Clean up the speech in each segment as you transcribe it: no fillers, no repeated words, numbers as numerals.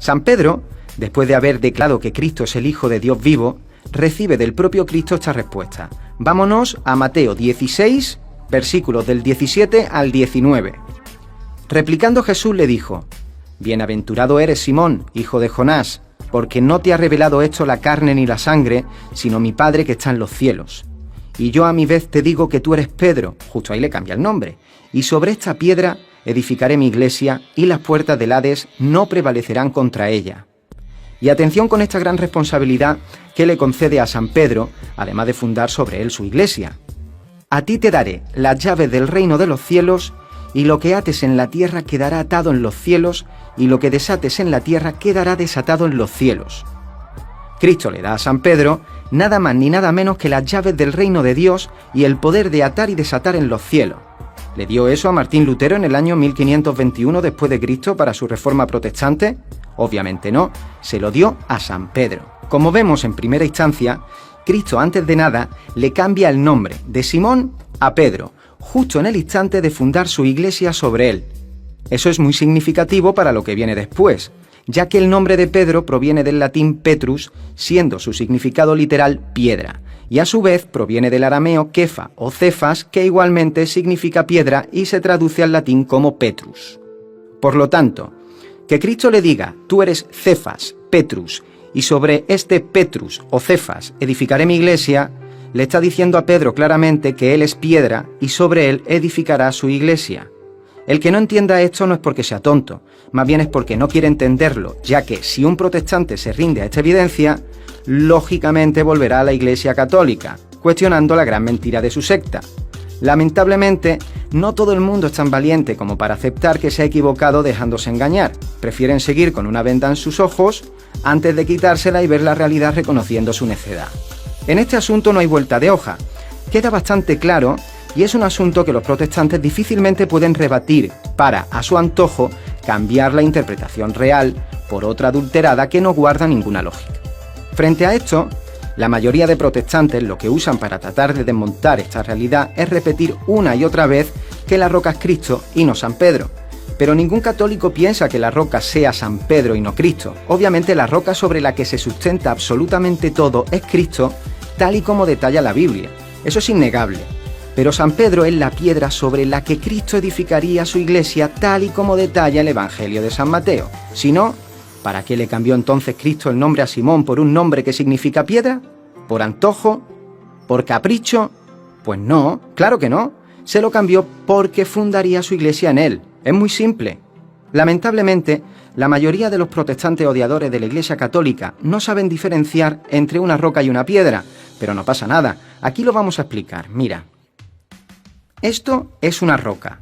San Pedro, después de haber declarado que Cristo es el Hijo de Dios vivo, recibe del propio Cristo esta respuesta. Vámonos a Mateo 16, versículos del 17 al 19. Replicando Jesús le dijo: Bienaventurado eres, Simón, hijo de Jonás, porque no te ha revelado esto la carne ni la sangre, sino mi Padre que está en los cielos. Y yo a mi vez te digo que tú eres Pedro, justo ahí le cambia el nombre, y sobre esta piedra edificaré mi iglesia, y las puertas del Hades no prevalecerán contra ella. Y atención con esta gran responsabilidad que le concede a San Pedro, además de fundar sobre él su iglesia. A ti te daré las llaves del reino de los cielos, y lo que ates en la tierra quedará atado en los cielos, y lo que desates en la tierra quedará desatado en los cielos. Cristo le da a San Pedro nada más ni nada menos que las llaves del reino de Dios y el poder de atar y desatar en los cielos. ¿Le dio eso a Martín Lutero en el año 1521 después de Cristo para su reforma protestante? Obviamente no, se lo dio a San Pedro. Como vemos en primera instancia, Cristo antes de nada le cambia el nombre de Simón a Pedro, justo en el instante de fundar su iglesia sobre él. Eso es muy significativo para lo que viene después, ya que el nombre de Pedro proviene del latín Petrus, siendo su significado literal piedra, y a su vez proviene del arameo Kefa o Cefas, que igualmente significa piedra y se traduce al latín como Petrus. Por lo tanto, que Cristo le diga: tú eres Cefas, Petrus, y sobre este Petrus o Cefas edificaré mi iglesia, le está diciendo a Pedro claramente que él es piedra y sobre él edificará su iglesia. El que no entienda esto no es porque sea tonto, más bien es porque no quiere entenderlo, ya que si un protestante se rinde a esta evidencia, lógicamente volverá a la Iglesia Católica, cuestionando la gran mentira de su secta. Lamentablemente, no todo el mundo es tan valiente como para aceptar que se ha equivocado dejándose engañar. Prefieren seguir con una venda en sus ojos antes de quitársela y ver la realidad reconociendo su necedad. En este asunto no hay vuelta de hoja. Queda bastante claro y es un asunto que los protestantes difícilmente pueden rebatir para, a su antojo, cambiar la interpretación real por otra adulterada que no guarda ninguna lógica. Frente a esto, la mayoría de protestantes lo que usan para tratar de desmontar esta realidad es repetir una y otra vez que la roca es Cristo y no San Pedro. Pero ningún católico piensa que la roca sea San Pedro y no Cristo. Obviamente la roca sobre la que se sustenta absolutamente todo es Cristo, tal y como detalla la Biblia. Eso es innegable. Pero San Pedro es la piedra sobre la que Cristo edificaría su iglesia, tal y como detalla el Evangelio de San Mateo. Si no, ¿para qué le cambió entonces Cristo el nombre a Simón por un nombre que significa piedra? ¿Por antojo? ¿Por capricho? Pues no, claro que no. Se lo cambió porque fundaría su iglesia en él. Es muy simple. Lamentablemente, la mayoría de los protestantes odiadores de la Iglesia Católica no saben diferenciar entre una roca y una piedra, pero no pasa nada. Aquí lo vamos a explicar. Mira. Esto es una roca,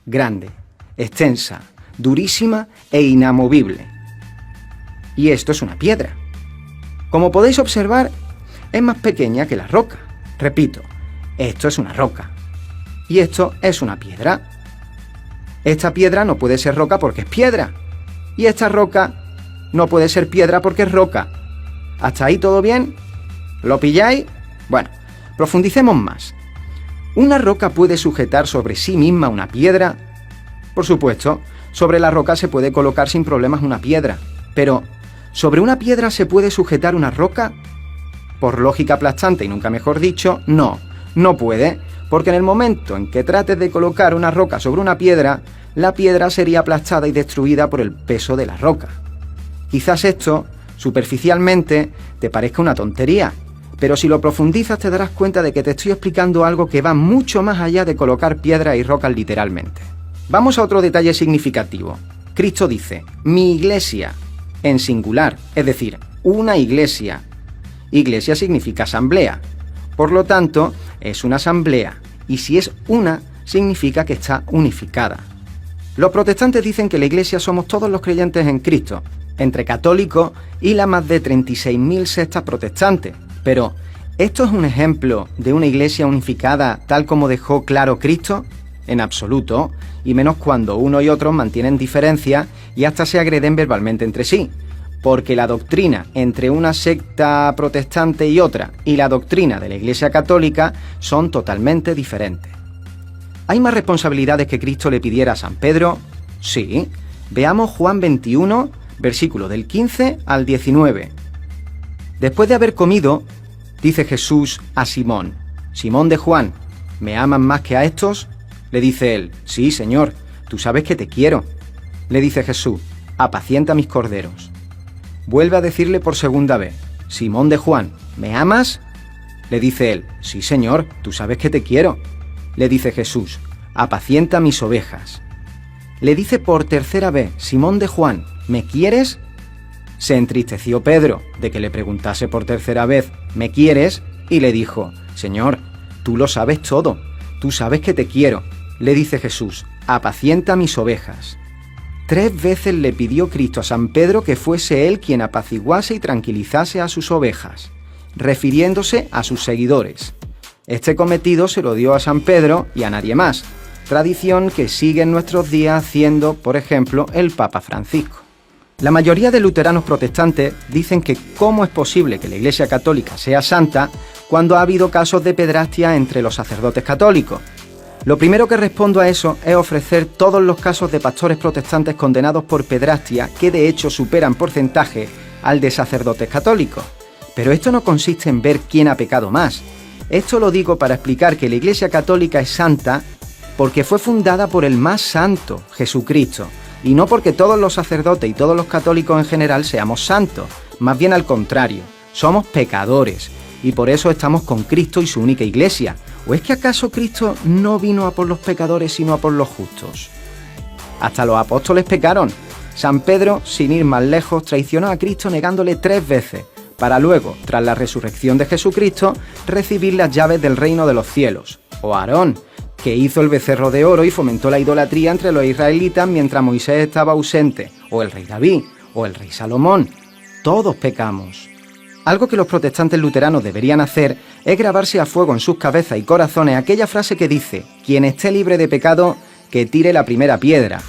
grande, extensa, durísima e inamovible. Y esto es una piedra. Como podéis observar, es más pequeña que la roca. Repito, esto es una roca. Y esto es una piedra. Esta piedra no puede ser roca porque es piedra. Y esta roca no puede ser piedra porque es roca. ¿Hasta ahí todo bien? ¿Lo pilláis? Bueno, profundicemos más. ¿Una roca puede sujetar sobre sí misma una piedra? Por supuesto, sobre la roca se puede colocar sin problemas una piedra. Pero, ¿sobre una piedra se puede sujetar una roca? Por lógica aplastante y nunca mejor dicho, no puede, porque en el momento en que trates de colocar una roca sobre una piedra, la piedra sería aplastada y destruida por el peso de la roca. Quizás esto, superficialmente, te parezca una tontería, pero si lo profundizas te darás cuenta de que te estoy explicando algo que va mucho más allá de colocar piedras y rocas literalmente. Vamos a otro detalle significativo. Cristo dice, mi iglesia, en singular, es decir, una iglesia. Iglesia significa asamblea. Por lo tanto, es una asamblea, y si es una, significa que está unificada. Los protestantes dicen que la iglesia somos todos los creyentes en Cristo, entre católicos y las más de 36.000 sectas protestantes. Pero, ¿esto es un ejemplo de una iglesia unificada tal como dejó claro Cristo? En absoluto, y menos cuando uno y otro mantienen diferencias y hasta se agreden verbalmente entre sí, porque la doctrina entre una secta protestante y otra y la doctrina de la Iglesia Católica son totalmente diferentes. ¿Hay más responsabilidades que Cristo le pidiera a San Pedro? Sí. Veamos Juan 21, versículo del 15 al 19. Después de haber comido, dice Jesús a Simón: Simón de Juan, ¿me aman más que a estos? Le dice él: Sí, Señor, tú sabes que te quiero. Le dice Jesús: apacienta mis corderos. Vuelve a decirle por segunda vez: Simón de Juan, ¿me amas? Le dice él: Sí, Señor, tú sabes que te quiero. Le dice Jesús: apacienta mis ovejas. Le dice por tercera vez: Simón de Juan, ¿me quieres? Se entristeció Pedro de que le preguntase por tercera vez: ¿me quieres? Y le dijo: Señor, tú lo sabes todo, tú sabes que te quiero. Le dice Jesús: apacienta mis ovejas. 3 veces le pidió Cristo a San Pedro que fuese él quien apaciguase y tranquilizase a sus ovejas, refiriéndose a sus seguidores. Este cometido se lo dio a San Pedro y a nadie más, tradición que sigue en nuestros días haciendo, por ejemplo, el Papa Francisco. La mayoría de luteranos protestantes dicen que cómo es posible que la Iglesia Católica sea santa cuando ha habido casos de pedrastia entre los sacerdotes católicos. Lo primero que respondo a eso es ofrecer todos los casos de pastores protestantes condenados por pedrastia, que de hecho superan porcentaje al de sacerdotes católicos. Pero esto no consiste en ver quién ha pecado más. Esto lo digo para explicar que la Iglesia Católica es santa porque fue fundada por el más santo, Jesucristo, y no porque todos los sacerdotes y todos los católicos en general seamos santos, más bien al contrario, somos pecadores, y por eso estamos con Cristo y su única Iglesia. ¿O es que acaso Cristo no vino a por los pecadores sino a por los justos? Hasta los apóstoles pecaron. San Pedro, sin ir más lejos, traicionó a Cristo negándole 3 veces, para luego, tras la resurrección de Jesucristo, recibir las llaves del reino de los cielos. O Aarón, que hizo el becerro de oro y fomentó la idolatría entre los israelitas mientras Moisés estaba ausente, o el rey David, o el rey Salomón. Todos pecamos. Algo que los protestantes luteranos deberían hacer es grabarse a fuego en sus cabezas y corazones aquella frase que dice: quien esté libre de pecado, que tire la primera piedra.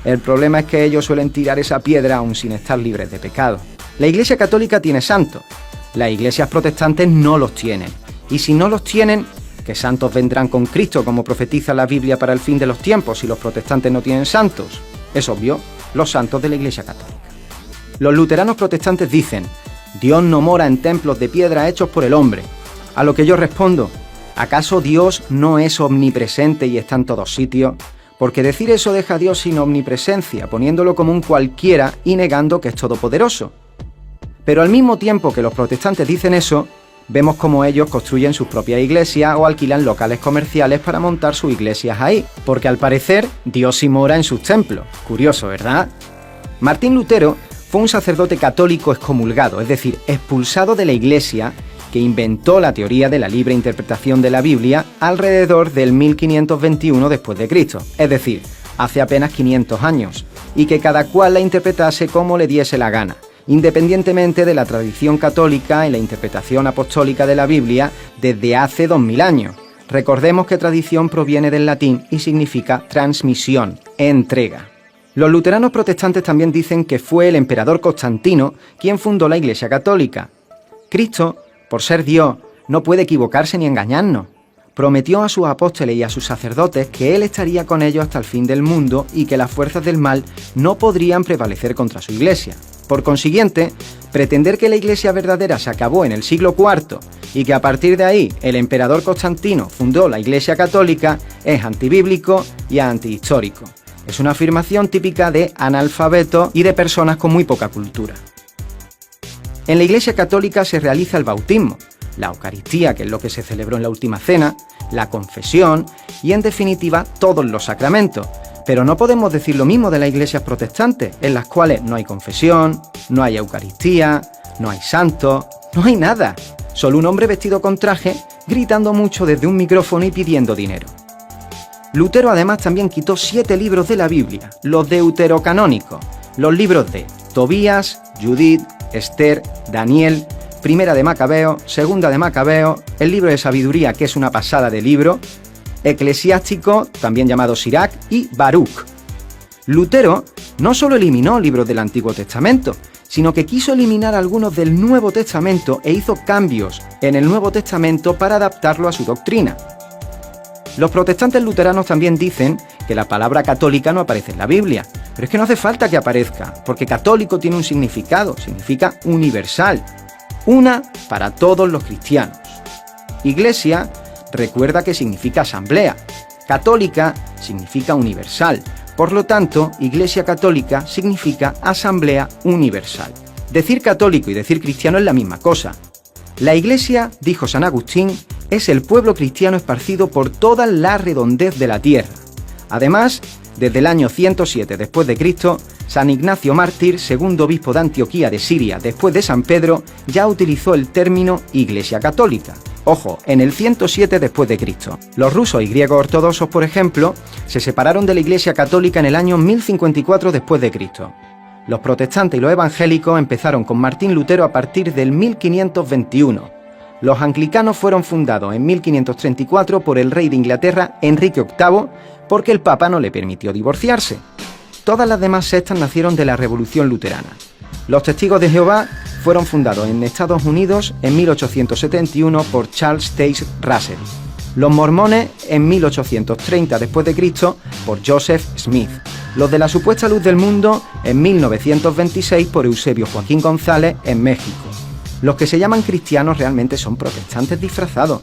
El problema es que ellos suelen tirar esa piedra aún sin estar libres de pecado. La Iglesia Católica tiene santos, las iglesias protestantes no los tienen. Y si no los tienen, ¿qué santos vendrán con Cristo, como profetiza la Biblia para el fin de los tiempos, si los protestantes no tienen santos? Es obvio, los santos de la Iglesia Católica. Los luteranos protestantes dicen: Dios no mora en templos de piedra hechos por el hombre. A lo que yo respondo: ¿acaso Dios no es omnipresente y está en todos sitios? Porque decir eso deja a Dios sin omnipresencia, poniéndolo como un cualquiera y negando que es todopoderoso. Pero al mismo tiempo que los protestantes dicen eso, vemos cómo ellos construyen sus propias iglesias o alquilan locales comerciales para montar sus iglesias ahí, porque al parecer Dios sí mora en sus templos. Curioso, ¿verdad? Martín Lutero fue un sacerdote católico excomulgado, es decir, expulsado de la Iglesia, que inventó la teoría de la libre interpretación de la Biblia alrededor del 1521 después de Cristo, es decir, hace apenas 500 años, y que cada cual la interpretase como le diese la gana, independientemente de la tradición católica y la interpretación apostólica de la Biblia desde hace 2000 años. Recordemos que tradición proviene del latín y significa transmisión, entrega. Los luteranos protestantes también dicen que fue el emperador Constantino quien fundó la Iglesia Católica. Cristo, por ser Dios, no puede equivocarse ni engañarnos. Prometió a sus apóstoles y a sus sacerdotes que Él estaría con ellos hasta el fin del mundo y que las fuerzas del mal no podrían prevalecer contra su Iglesia. Por consiguiente, pretender que la Iglesia verdadera se acabó en el siglo IV y que a partir de ahí el emperador Constantino fundó la Iglesia Católica es antibíblico y antihistórico. Es una afirmación típica de analfabetos y de personas con muy poca cultura. En la Iglesia Católica se realiza el bautismo, la Eucaristía, que es lo que se celebró en la Última Cena, la confesión y, en definitiva, todos los sacramentos. Pero no podemos decir lo mismo de las iglesias protestantes, en las cuales no hay confesión, no hay Eucaristía, no hay santos, no hay nada. Solo un hombre vestido con traje, gritando mucho desde un micrófono y pidiendo dinero. Lutero además también quitó 7 libros de la Biblia, los deuterocanónicos, los libros de Tobías, Judith, Esther, Daniel, Primera de Macabeo, Segunda de Macabeo, el libro de Sabiduría, que es una pasada de libro, Eclesiástico, también llamado Sirach, y Baruch. Lutero no solo eliminó libros del Antiguo Testamento, sino que quiso eliminar algunos del Nuevo Testamento e hizo cambios en el Nuevo Testamento para adaptarlo a su doctrina. Los protestantes luteranos también dicen que la palabra católica no aparece en la Biblia, Pero es que no hace falta que aparezca, porque católico tiene un significado, significa universal, una para todos los cristianos. Iglesia, recuerda que significa asamblea. Católica significa universal. Por lo tanto, Iglesia católica significa asamblea universal. Decir católico y decir cristiano es la misma cosa. La Iglesia, dijo San Agustín, es el pueblo cristiano esparcido por toda la redondez de la tierra. Además, desde el año 107 después de Cristo, San Ignacio Mártir, segundo obispo de Antioquía de Siria después de San Pedro, ya utilizó el término Iglesia católica. Ojo, en el 107 después de Cristo. Los rusos y griegos ortodoxos, por ejemplo, se separaron de la Iglesia católica en el año 1054 después de Cristo. Los protestantes y los evangélicos empezaron con Martín Lutero a partir del 1521. Los anglicanos fueron fundados en 1534 por el rey de Inglaterra, Enrique VIII, porque el Papa no le permitió divorciarse. Todas las demás sectas nacieron de la Revolución Luterana. Los Testigos de Jehová fueron fundados en Estados Unidos en 1871 por Charles Taze Russell. Los mormones en 1830 después de Cristo por Joseph Smith. Los de la supuesta luz del mundo en 1926 por Eusebio Joaquín González en México. Los que se llaman cristianos realmente son protestantes disfrazados.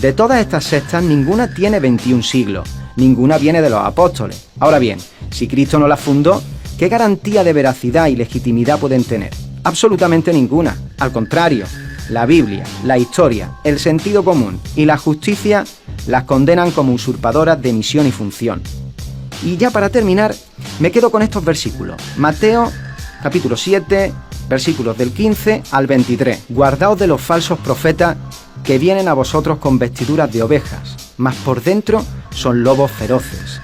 De todas estas sectas, ninguna tiene 21 siglos, ninguna viene de los apóstoles. Ahora bien, si Cristo no las fundó, ¿qué garantía de veracidad y legitimidad pueden tener? Absolutamente ninguna. Al contrario, la Biblia, la historia, el sentido común y la justicia las condenan como usurpadoras de misión y función. Y ya para terminar, me quedo con estos versículos. Mateo, capítulo 7, versículos del 15 al 23. Guardaos de los falsos profetas que vienen a vosotros con vestiduras de ovejas, mas por dentro son lobos feroces.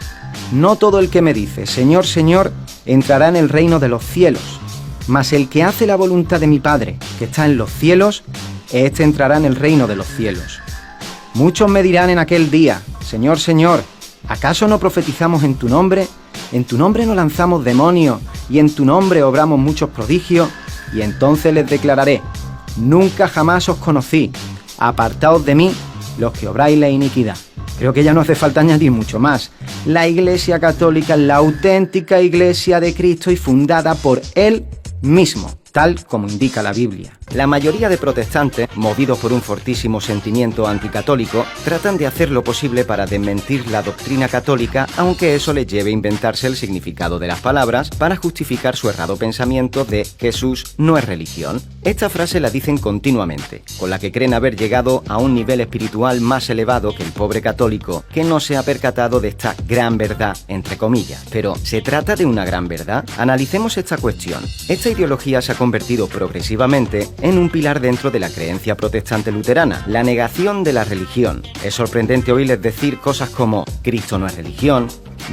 No todo el que me dice, Señor, Señor, entrará en el reino de los cielos, mas el que hace la voluntad de mi Padre, que está en los cielos, éste entrará en el reino de los cielos. Muchos me dirán en aquel día, Señor, Señor, ¿acaso no profetizamos en tu nombre? En tu nombre no lanzamos demonios, y en tu nombre obramos muchos prodigios. Y entonces les declararé, nunca jamás os conocí, apartaos de mí, los que obráis la iniquidad. Creo que ya no hace falta añadir mucho más. La Iglesia Católica es la auténtica Iglesia de Cristo y fundada por Él mismo, tal como indica la Biblia. La mayoría de protestantes, movidos por un fortísimo sentimiento anticatólico, tratan de hacer lo posible para desmentir la doctrina católica, aunque eso les lleve a inventarse el significado de las palabras para justificar su errado pensamiento de Jesús no es religión. Esta frase la dicen continuamente, con la que creen haber llegado a un nivel espiritual más elevado que el pobre católico, que no se ha percatado de esta gran verdad, entre comillas. Pero, ¿se trata de una gran verdad? Analicemos esta cuestión. Esta ideología se ha convertido progresivamente en un pilar dentro de la creencia protestante luterana, la negación de la religión. Es sorprendente oírles decir cosas como Cristo no es religión,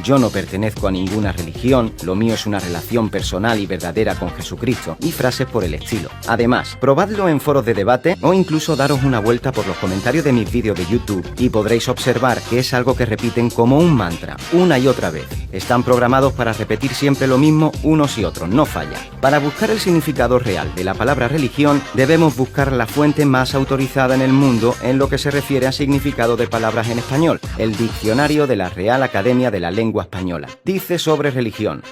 yo no pertenezco a ninguna religión, lo mío es una relación personal y verdadera con Jesucristo, y frases por el estilo. Además, probadlo en foros de debate o incluso daros una vuelta por los comentarios de mis vídeos de YouTube y podréis observar que es algo que repiten como un mantra, una y otra vez. Están programados para repetir siempre lo mismo unos y otros, no falla. Para buscar el significado real de la palabra religión, debemos buscar la fuente más autorizada en el mundo en lo que se refiere a significado de palabras en español, el diccionario de la Real Academia de la Lengua Española. Dice sobre religión: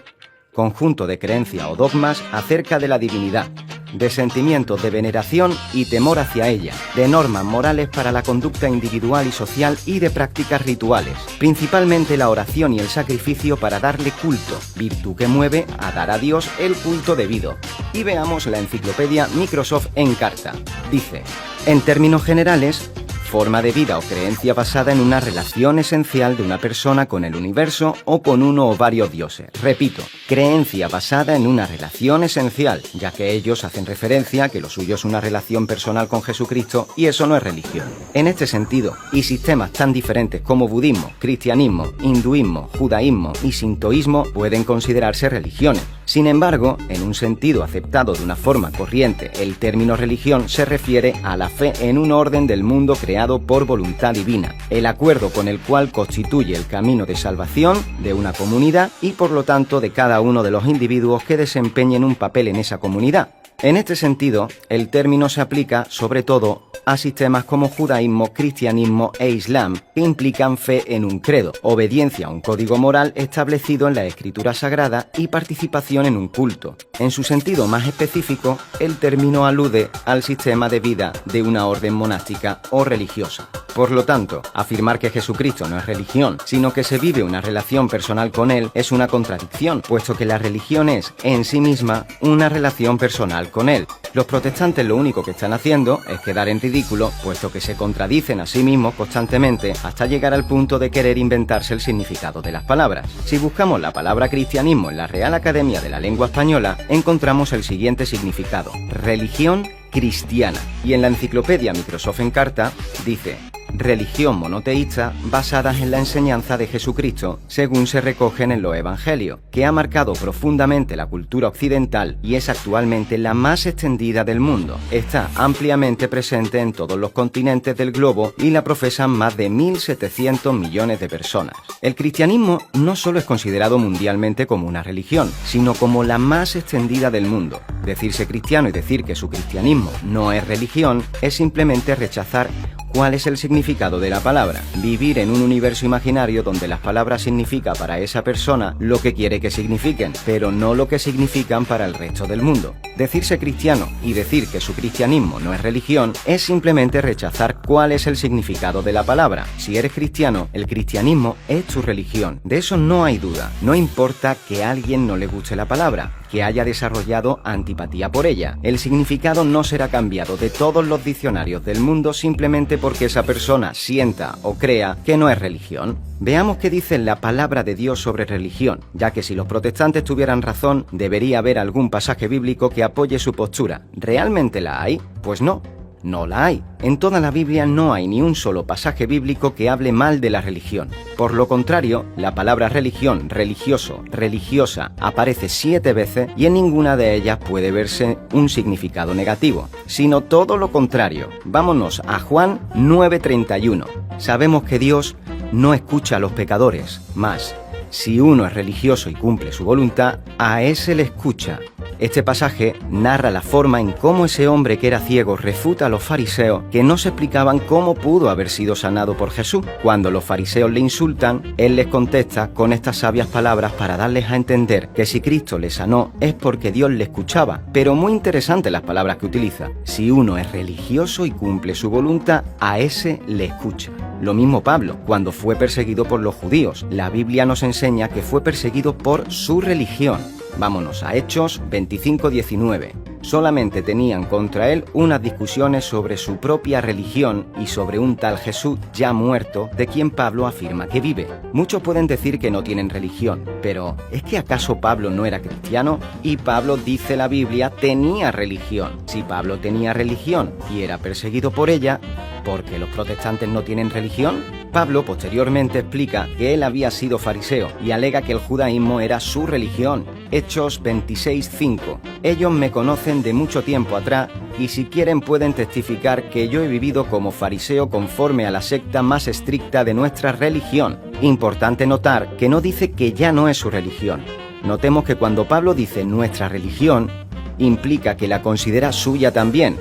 conjunto de creencias o dogmas acerca de la divinidad, de sentimientos de veneración y temor hacia ella, de normas morales para la conducta individual y social y de prácticas rituales, principalmente la oración y el sacrificio para darle culto, virtud que mueve a dar a Dios el culto debido. Y veamos la enciclopedia Microsoft Encarta. Dice, en términos generales, forma de vida o creencia basada en una relación esencial de una persona con el universo o con uno o varios dioses. Repito, creencia basada en una relación esencial, ya que ellos hacen referencia a que lo suyo es una relación personal con Jesucristo y eso no es religión. En este sentido, y sistemas tan diferentes como budismo, cristianismo, hinduismo, judaísmo y sintoísmo pueden considerarse religiones. Sin embargo, en un sentido aceptado de una forma corriente, el término religión se refiere a la fe en un orden del mundo creado por voluntad divina, el acuerdo con el cual constituye el camino de salvación de una comunidad y por lo tanto de cada uno de los individuos que desempeñen un papel en esa comunidad. En este sentido, el término se aplica sobre todo a sistemas como judaísmo, cristianismo e islam, que implican fe en un credo, obediencia a un código moral establecido en la escritura sagrada y participación en un culto. En su sentido más específico, el término alude al sistema de vida de una orden monástica o religiosa. Por lo tanto, afirmar que Jesucristo no es religión, sino que se vive una relación personal con Él es una contradicción, puesto que la religión es, en sí misma, una relación personal con Él. Los protestantes lo único que están haciendo es quedar en ridículo, puesto que se contradicen a sí mismos constantemente hasta llegar al punto de querer inventarse el significado de las palabras. Si buscamos la palabra cristianismo en la Real Academia de la Lengua Española, encontramos el siguiente significado: religión cristiana. Y en la enciclopedia Microsoft Encarta dice: religión monoteísta basadas en la enseñanza de Jesucristo, según se recogen en los evangelios, que ha marcado profundamente la cultura occidental y es actualmente la más extendida del mundo. Está ampliamente presente en todos los continentes del globo y la profesan más de 1.700 millones de personas. El cristianismo no solo es considerado mundialmente como una religión, sino como la más extendida del mundo. Decirse cristiano y decir que su cristianismo no es religión es simplemente rechazar ¿cuál es el significado de la palabra? Vivir en un universo imaginario donde las palabras significan para esa persona lo que quiere que signifiquen, pero no lo que significan para el resto del mundo. Decirse cristiano y decir que su cristianismo no es religión es simplemente rechazar cuál es el significado de la palabra. Si eres cristiano, el cristianismo es tu religión. De eso no hay duda. No importa que a alguien no le guste la palabra, que haya desarrollado antipatía por ella. El significado no será cambiado de todos los diccionarios del mundo simplemente porque esa persona sienta o crea que no es religión. Veamos qué dice la palabra de Dios sobre religión, ya que si los protestantes tuvieran razón, debería haber algún pasaje bíblico que apoye su postura. ¿Realmente la hay? Pues no. No la hay. En toda la Biblia no hay ni un solo pasaje bíblico que hable mal de la religión. Por lo contrario, la palabra religión, religioso, religiosa aparece 7 veces y en ninguna de ellas puede verse un significado negativo, sino todo lo contrario. Vámonos a Juan 9:31. Sabemos que Dios no escucha a los pecadores, mas si uno es religioso y cumple su voluntad, a ese le escucha. Este pasaje narra la forma en cómo ese hombre que era ciego refuta a los fariseos que no se explicaban cómo pudo haber sido sanado por Jesús. Cuando los fariseos le insultan, él les contesta con estas sabias palabras para darles a entender que si Cristo le sanó es porque Dios le escuchaba. Pero muy interesantes las palabras que utiliza. Si uno es religioso y cumple su voluntad, a ese le escucha. Lo mismo Pablo, cuando fue perseguido por los judíos. La Biblia nos enseña que fue perseguido por su religión. Vámonos a Hechos 25:19. Solamente tenían contra él unas discusiones sobre su propia religión y sobre un tal Jesús ya muerto, de quien Pablo afirma que vive. Muchos pueden decir que no tienen religión, pero ¿es que acaso Pablo no era cristiano? Y Pablo, dice la Biblia, tenía religión. Si Pablo tenía religión y era perseguido por ella, ¿por qué los protestantes no tienen religión? Pablo posteriormente explica que él había sido fariseo y alega que el judaísmo era su religión. Hechos 26:5. Ellos me conocen de mucho tiempo atrás y si quieren pueden testificar que yo he vivido como fariseo conforme a la secta más estricta de nuestra religión. Importante notar que no dice que ya no es su religión. Notemos que cuando Pablo dice nuestra religión, implica que la considera suya también.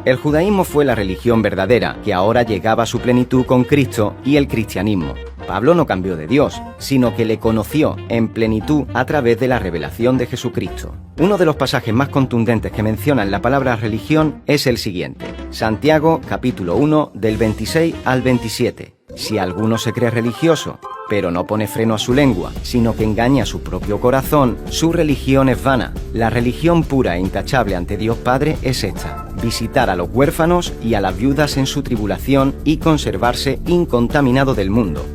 El judaísmo fue la religión verdadera, que ahora llegaba a su plenitud con Cristo y el cristianismo. Pablo no cambió de Dios, sino que le conoció en plenitud a través de la revelación de Jesucristo. Uno de los pasajes más contundentes que mencionan la palabra religión es el siguiente: Santiago capítulo 1 del 26 al 27. Si alguno se cree religioso, pero no pone freno a su lengua, sino que engaña a su propio corazón, su religión es vana. La religión pura e intachable ante Dios Padre es esta: visitar a los huérfanos y a las viudas en su tribulación y conservarse incontaminado del mundo.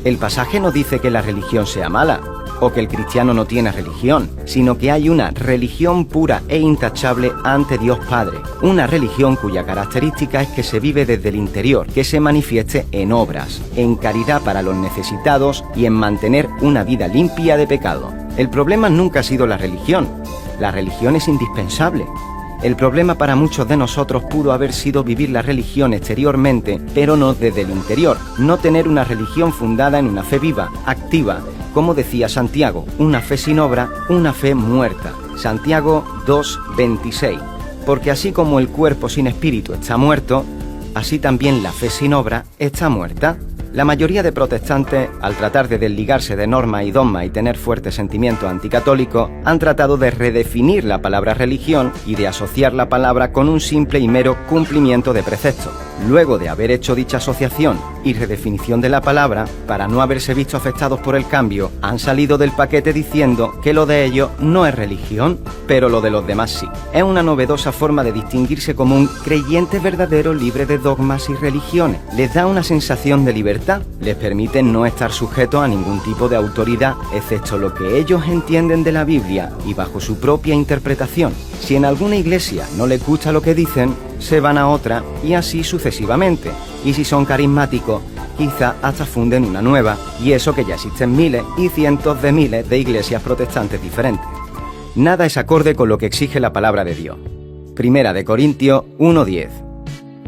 El pasaje no dice que la religión sea mala, o que el cristiano no tiene religión, sino que hay una religión pura e intachable ante Dios Padre. Una religión cuya característica es que se vive desde el interior, que se manifieste en obras, en caridad para los necesitados y en mantener una vida limpia de pecado. El problema nunca ha sido la religión. La religión es indispensable. El problema para muchos de nosotros pudo haber sido vivir la religión exteriormente, pero no desde el interior. No tener una religión fundada en una fe viva, activa. Como decía Santiago, una fe sin obra, una fe muerta. Santiago 2:26. Porque así como el cuerpo sin espíritu está muerto, así también la fe sin obra está muerta. La mayoría de protestantes, al tratar de desligarse de normas y dogmas y tener fuertes sentimientos anticatólicos, han tratado de redefinir la palabra religión y de asociar la palabra con un simple y mero cumplimiento de preceptos. Luego de haber hecho dicha asociación y redefinición de la palabra, para no haberse visto afectados por el cambio, han salido del paquete diciendo que lo de ellos no es religión, pero lo de los demás sí. Es una novedosa forma de distinguirse como un creyente verdadero libre de dogmas y religiones. Les da una sensación de libertad, les permite no estar sujetos a ningún tipo de autoridad, excepto lo que ellos entienden de la Biblia y bajo su propia interpretación. Si en alguna iglesia no les gusta lo que dicen, se van a otra y así sucesivamente. Y si son carismáticos, quizá hasta funden una nueva, y eso que ya existen miles y cientos de miles de iglesias protestantes diferentes. Nada es acorde con lo que exige la palabra de Dios. Primera de Corintios 1:10.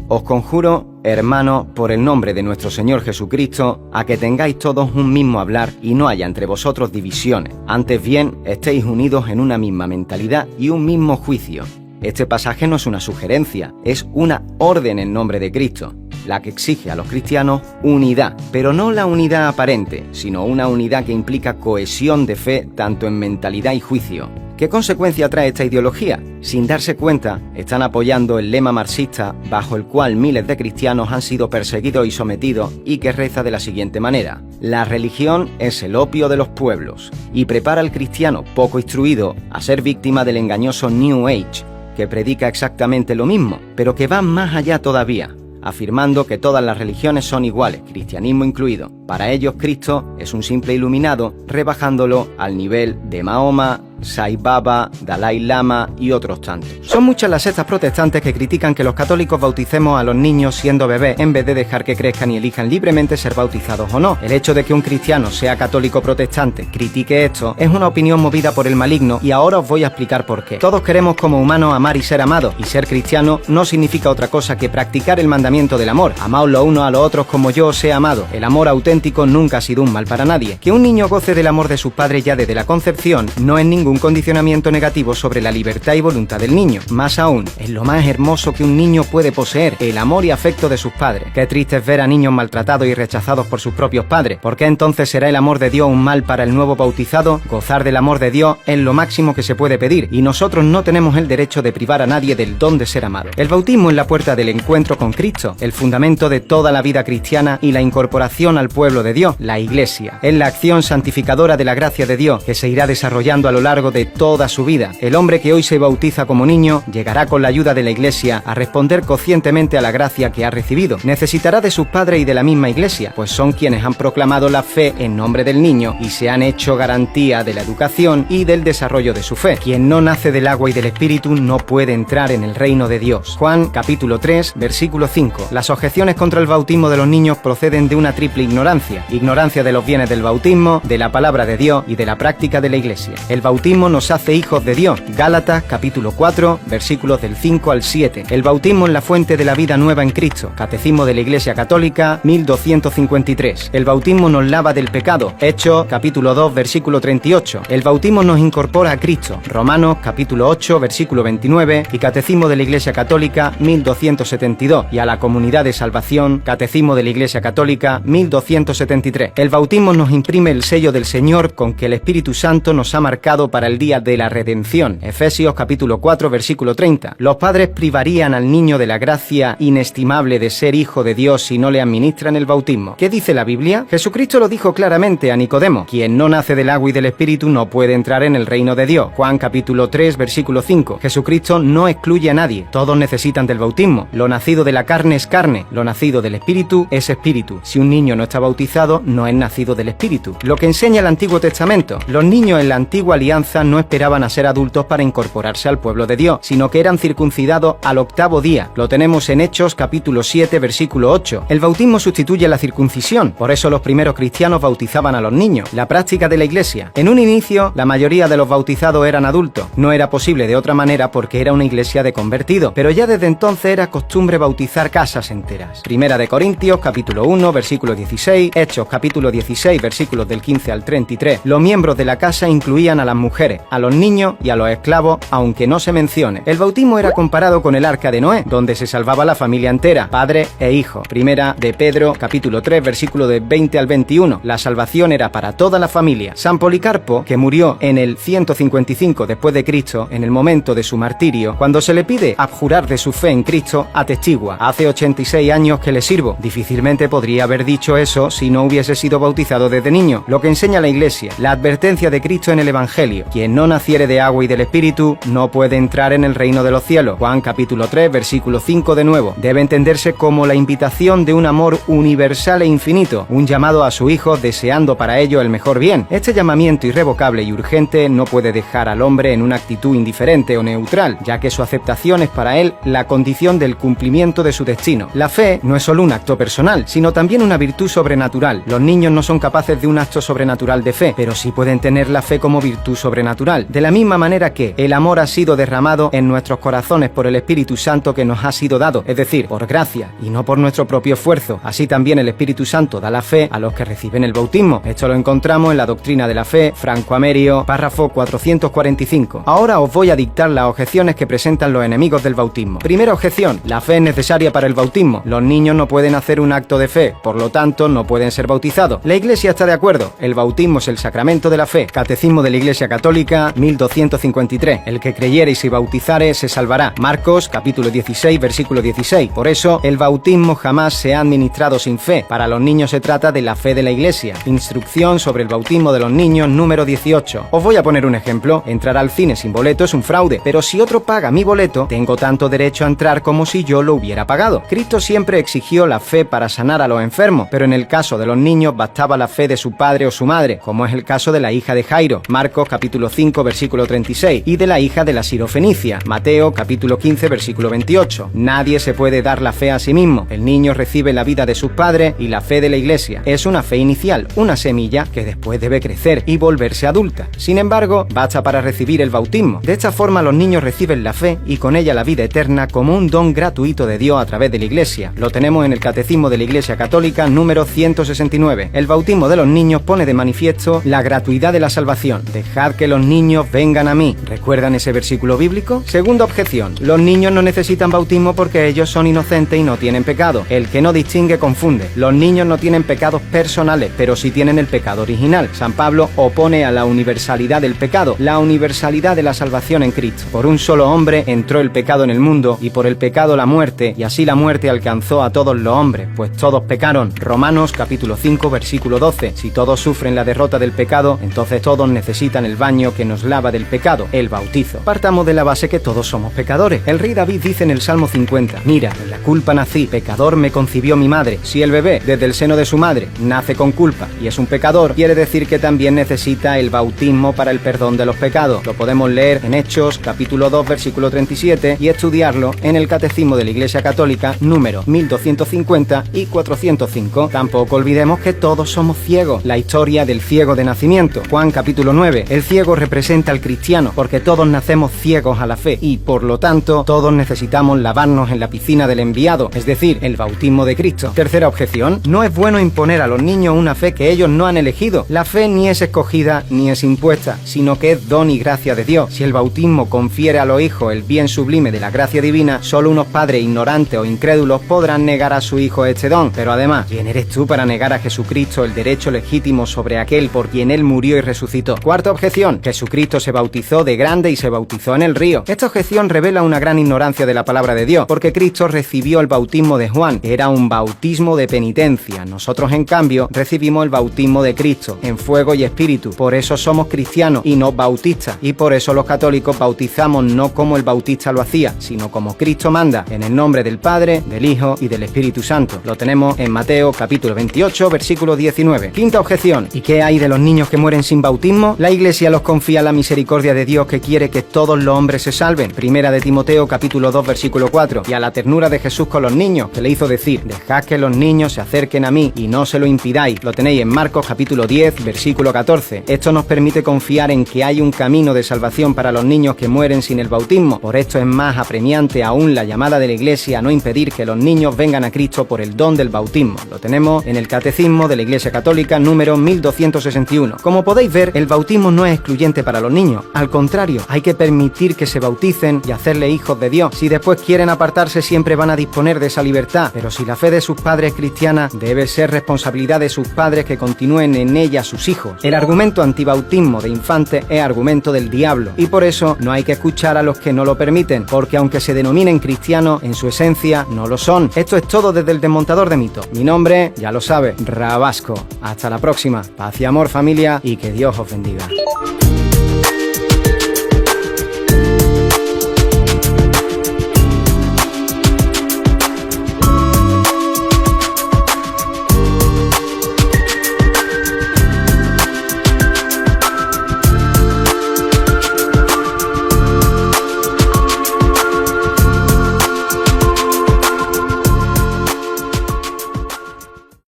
Os conjuro, hermanos, por el nombre de nuestro Señor Jesucristo, a que tengáis todos un mismo hablar y no haya entre vosotros divisiones. Antes bien, estéis unidos en una misma mentalidad y un mismo juicio. Este pasaje no es una sugerencia, es una orden en nombre de Cristo, la que exige a los cristianos unidad, pero no la unidad aparente, sino una unidad que implica cohesión de fe tanto en mentalidad y juicio. ¿Qué consecuencia trae esta ideología? Sin darse cuenta, están apoyando el lema marxista bajo el cual miles de cristianos han sido perseguidos y sometidos y que reza de la siguiente manera: la religión es el opio de los pueblos y prepara al cristiano poco instruido a ser víctima del engañoso New Age, que predica exactamente lo mismo, pero que va más allá todavía, afirmando que todas las religiones son iguales, cristianismo incluido. Para ellos Cristo es un simple iluminado, rebajándolo al nivel de Mahoma, Sai Baba, Dalai Lama y otros tantos. Son muchas las sectas protestantes que critican que los católicos bauticemos a los niños siendo bebés en vez de dejar que crezcan y elijan libremente ser bautizados o no. El hecho de que un cristiano sea católico protestante critique esto es una opinión movida por el maligno y ahora os voy a explicar por qué. Todos queremos como humanos amar y ser amados, y ser cristiano no significa otra cosa que practicar el mandamiento del amor. Amaos los unos a los otros como yo os he amado. El amor auténtico nunca ha sido un mal para nadie. Que un niño goce del amor de sus padres ya desde la concepción no es ningún condicionamiento negativo sobre la libertad y voluntad del niño. Más aún, es lo más hermoso que un niño puede poseer, el amor y afecto de sus padres. Qué triste es ver a niños maltratados y rechazados por sus propios padres. ¿Por qué entonces será el amor de Dios un mal para el nuevo bautizado? Gozar del amor de Dios es lo máximo que se puede pedir, y nosotros no tenemos el derecho de privar a nadie del don de ser amado. El bautismo es la puerta del encuentro con Cristo, el fundamento de toda la vida cristiana y la incorporación al pueblo de Dios, la Iglesia. Es la acción santificadora de la gracia de Dios que se irá desarrollando a lo largo de toda su vida. El hombre que hoy se bautiza como niño llegará con la ayuda de la Iglesia a responder conscientemente a la gracia que ha recibido. Necesitará de sus padres y de la misma Iglesia, pues son quienes han proclamado la fe en nombre del niño y se han hecho garantía de la educación y del desarrollo de su fe. Quien no nace del agua y del Espíritu no puede entrar en el reino de Dios. Juan capítulo 3, versículo 5. Las objeciones contra el bautismo de los niños proceden de una triple ignorancia: ignorancia de los bienes del bautismo, de la palabra de Dios y de la práctica de la Iglesia. El bautismo nos hace hijos de Dios. Gálatas capítulo 4, versículos del 5 al 7. El bautismo es la fuente de la vida nueva en Cristo. Catecismo de la Iglesia Católica 1253. El bautismo nos lava del pecado. Hechos capítulo 2, versículo 38. El bautismo nos incorpora a Cristo. Romanos capítulo 8, versículo 29. Y Catecismo de la Iglesia Católica 1272. Y a la comunidad de salvación, Catecismo de la Iglesia Católica 1273. El bautismo nos imprime el sello del Señor con que el Espíritu Santo nos ha marcado para para el día de la redención. Efesios capítulo 4, versículo 30. Los padres privarían al niño de la gracia inestimable de ser hijo de Dios si no le administran el bautismo. ¿Qué dice la Biblia? Jesucristo lo dijo claramente a Nicodemo: quien no nace del agua y del Espíritu no puede entrar en el reino de Dios. Juan capítulo 3, versículo 5. Jesucristo no excluye a nadie. Todos necesitan del bautismo. Lo nacido de la carne es carne, lo nacido del Espíritu es Espíritu. Si un niño no está bautizado, no es nacido del Espíritu. Lo que enseña el Antiguo Testamento: los niños en la antigua alianza no esperaban a ser adultos para incorporarse al pueblo de Dios, sino que eran circuncidados al 8º día. Lo tenemos en Hechos capítulo 7, versículo 8. El bautismo sustituye la circuncisión, por eso los primeros cristianos bautizaban a los niños. La práctica de la Iglesia: en un inicio, la mayoría de los bautizados eran adultos. No era posible de otra manera porque era una iglesia de convertidos, pero ya desde entonces era costumbre bautizar casas enteras. Primera de Corintios capítulo 1, versículo 16, Hechos capítulo 16, versículos del 15 al 33. Los miembros de la casa incluían a las mujeres, a los niños y a los esclavos, aunque no se mencione. El bautismo era comparado con el arca de Noé, donde se salvaba la familia entera, padre e hijo. Primera de Pedro capítulo 3, versículo de 20 al 21. La salvación era para toda la familia. San Policarpo, que murió en el 155 después de Cristo, en el momento de su martirio, cuando se le pide abjurar de su fe en Cristo, atestigua: hace 86 años que le sirvo. Difícilmente podría haber dicho eso si no hubiese sido bautizado desde niño. Lo que enseña la Iglesia: la advertencia de Cristo en el Evangelio: quien no naciere de agua y del Espíritu no puede entrar en el reino de los cielos. Juan capítulo 3, versículo 5 de nuevo. Debe entenderse como la invitación de un amor universal e infinito, un llamado a su Hijo deseando para ello el mejor bien. Este llamamiento irrevocable y urgente no puede dejar al hombre en una actitud indiferente o neutral, ya que su aceptación es para él la condición del cumplimiento de su destino. La fe no es solo un acto personal, sino también una virtud sobrenatural. Los niños no son capaces de un acto sobrenatural de fe, pero sí pueden tener la fe como virtud sobrenatural. De la misma manera que el amor ha sido derramado en nuestros corazones por el Espíritu Santo que nos ha sido dado, es decir, por gracia y no por nuestro propio esfuerzo. Así también el Espíritu Santo da la fe a los que reciben el bautismo. Esto lo encontramos en la Doctrina de la Fe, Franco Amerio, párrafo 445. Ahora os voy a dictar las objeciones que presentan los enemigos del bautismo. Primera objeción: la fe es necesaria para el bautismo. Los niños no pueden hacer un acto de fe, por lo tanto no pueden ser bautizados. La Iglesia está de acuerdo. El bautismo es el sacramento de la fe. Catecismo de la Iglesia Católica 1253. El que creyere y se bautizare se salvará. Marcos capítulo 16, versículo 16. Por eso el bautismo jamás se ha administrado sin fe. Para los niños se trata de la fe de la Iglesia. Instrucción sobre el bautismo de los niños número 18. Os voy a poner un ejemplo. Entrar al cine sin boleto es un fraude, pero si otro paga mi boleto, tengo tanto derecho a entrar como si yo lo hubiera pagado. Cristo siempre exigió la fe para sanar a los enfermos, pero en el caso de los niños bastaba la fe de su padre o su madre, como es el caso de la hija de Jairo, Marcos capítulo 5, versículo 36, y de la hija de la Sirofenicia, Mateo capítulo 15, versículo 28. Nadie se puede dar la fe a sí mismo. El niño recibe la vida de sus padres y la fe de la Iglesia. Es una fe inicial, una semilla que después debe crecer y volverse adulta. Sin embargo, basta para recibir el bautismo. De esta forma los niños reciben la fe y con ella la vida eterna como un don gratuito de Dios a través de la Iglesia. Lo tenemos en el Catecismo de la Iglesia Católica número 169. El bautismo de los niños pone de manifiesto la gratuidad de la salvación. Dejad que los niños vengan a mí. ¿Recuerdan ese versículo bíblico? Segunda objeción: los niños no necesitan bautismo porque ellos son inocentes y no tienen pecado. El que no distingue confunde. Los niños no tienen pecados personales, pero sí tienen el pecado original. San Pablo opone a la universalidad del pecado, la universalidad de la salvación en Cristo. Por un solo hombre entró el pecado en el mundo, y por el pecado la muerte, y así la muerte alcanzó a todos los hombres, pues todos pecaron. Romanos capítulo 5, versículo 12. Si todos sufren la derrota del pecado, entonces todos necesitan el baño que nos lava del pecado, el bautizo. Partamos de la base que todos somos pecadores. El rey David dice en el Salmo 50: mira, en la culpa nací, pecador me concibió mi madre. Si el bebé, desde el seno de su madre, nace con culpa y es un pecador, quiere decir que también necesita el bautismo para el perdón de los pecados. Lo podemos leer en Hechos capítulo 2, versículo 37 y estudiarlo en el Catecismo de la Iglesia Católica número 1250 y 405. Tampoco olvidemos que todos somos ciegos. La historia del ciego de nacimiento. Juan capítulo 9. El ciego representa al cristiano porque todos nacemos ciegos a la fe y, por lo tanto, todos necesitamos lavarnos en la piscina del enviado, es decir, el bautismo de Cristo. Tercera objeción: no es bueno imponer a los niños una fe que ellos no han elegido. La fe ni es escogida ni es impuesta, sino que es don y gracia de Dios. Si el bautismo confiere a los hijos el bien sublime de la gracia divina, solo unos padres ignorantes o incrédulos podrán negar a su hijo este don. Pero además, ¿quién eres tú para negar a Jesucristo el derecho legítimo sobre aquel por quien él murió y resucitó? Cuarta objeción: objeción: Jesucristo se bautizó de grande y se bautizó en el río. Esta objeción revela una gran ignorancia de la palabra de Dios, porque Cristo recibió el bautismo de Juan, era un bautismo de penitencia. Nosotros, en cambio, recibimos el bautismo de Cristo, en fuego y espíritu. Por eso somos cristianos y no bautistas, y por eso los católicos bautizamos no como el bautista lo hacía, sino como Cristo manda, en el nombre del Padre, del Hijo y del Espíritu Santo. Lo tenemos en Mateo capítulo 28, versículo 19. Quinta objeción: ¿y qué hay de los niños que mueren sin bautismo? La Iglesia los confía a la misericordia de Dios, que quiere que todos los hombres se salven. Primera de Timoteo capítulo 2, versículo 4. Y a la ternura de Jesús con los niños, que le hizo decir: dejad que los niños se acerquen a mí y no se lo impidáis. Lo tenéis en Marcos capítulo 10, versículo 14. Esto nos permite confiar en que hay un camino de salvación para los niños que mueren sin el bautismo. Por esto es más apremiante aún la llamada de la Iglesia a no impedir que los niños vengan a Cristo por el don del bautismo. Lo tenemos en el Catecismo de la Iglesia Católica número 1261. Como podéis ver, el bautismo no es excluyente para los niños. Al contrario, hay que permitir que se bauticen y hacerle hijos de Dios. Si después quieren apartarse, siempre van a disponer de esa libertad, pero si la fe de sus padres es cristiana, debe ser responsabilidad de sus padres que continúen en ella sus hijos. El argumento antibautismo de infantes es argumento del diablo, y por eso no hay que escuchar a los que no lo permiten, porque aunque se denominen cristianos, en su esencia no lo son. Esto es todo desde el Desmontador de Mitos. Mi nombre, ya lo sabe, Rabasco. Hasta la próxima. Paz y amor, familia, y que Dios os bendiga.